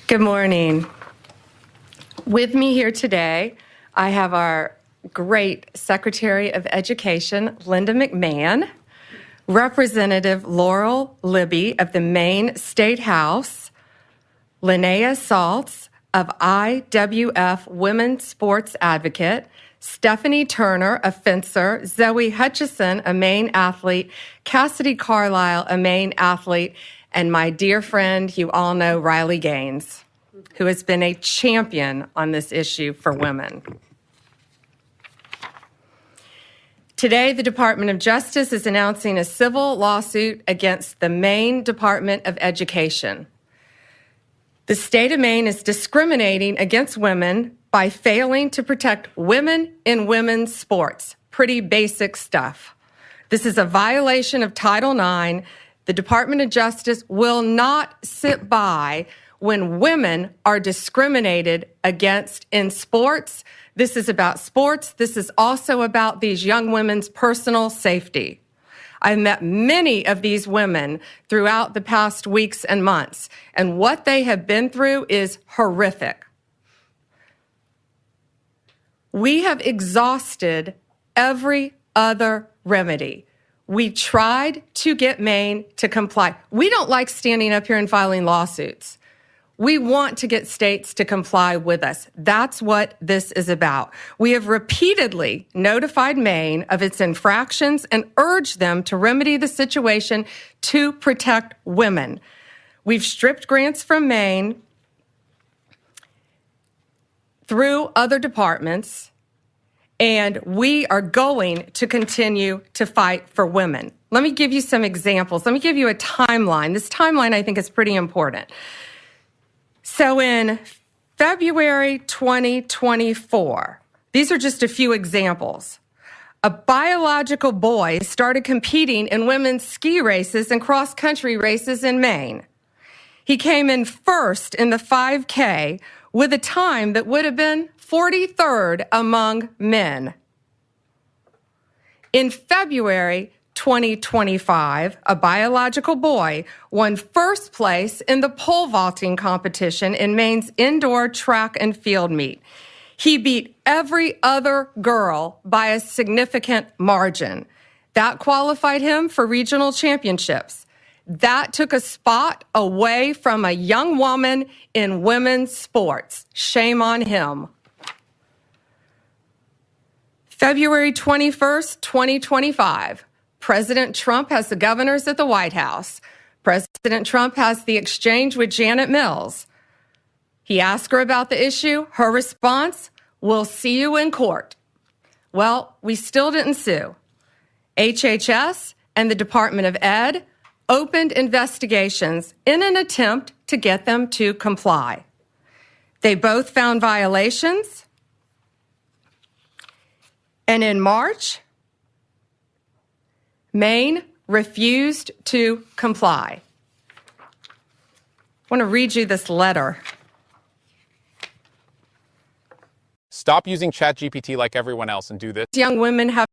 Good morning. With me here today, I have our great Secretary of Education, Linda McMahon, Representative Laurel Libby of the Maine State House, Linnea Saltz of IWF Women's Sports Advocate, Stephanie Turner, a fencer, Zoe Hutchison, a Maine athlete, Cassidy Carlisle, a Maine athlete, and my dear friend, you all know, Riley Gaines, who has been a champion on this issue for women. Today, the Department of Justice is announcing a civil lawsuit against the Maine Department of Education. The state of Maine is discriminating against women by failing to protect women in women's sports. Pretty basic stuff. This is a violation of Title IX. The Department of Justice will not sit by when women are discriminated against in sports. This is about sports. This is also about these young women's personal safety. I've met many of these women throughout the past weeks and months, and what they have been through is horrific. We have exhausted every other remedy. We tried to get Maine to comply. We don't like standing up here and filing lawsuits. We want to get states to comply with us. That's what this is about. We have repeatedly notified Maine of its infractions and urged them to remedy the situation to protect women. We've stripped grants from Maine through other departments, and we are going to continue to fight for women. Let me give you some examples. Let me give you a timeline. This timeline, I think, is pretty important. So in February 2024, these are just a few examples. A biological boy started competing in women's ski races and cross-country races in Maine. He came in first in the 5K with a time that would have been 43rd among men. In February 2025, a biological boy won first place in the pole vaulting competition in Maine's indoor track and field meet. He beat every other girl by a significant margin. That qualified him for regional championships. That took a spot away from a young woman in women's sports. Shame on him. February 21st, 2025. President Trump has the governors at the White House. President Trump has the exchange with Janet Mills. He asked her about the issue. Her response, "We'll see you in court." Well, we still didn't sue. HHS and the Department of Ed opened investigations in an attempt to get them to comply. They both found violations. And in March, Maine refused to comply. I want to read you this letter. Stop using ChatGPT like everyone else and do this. Young women have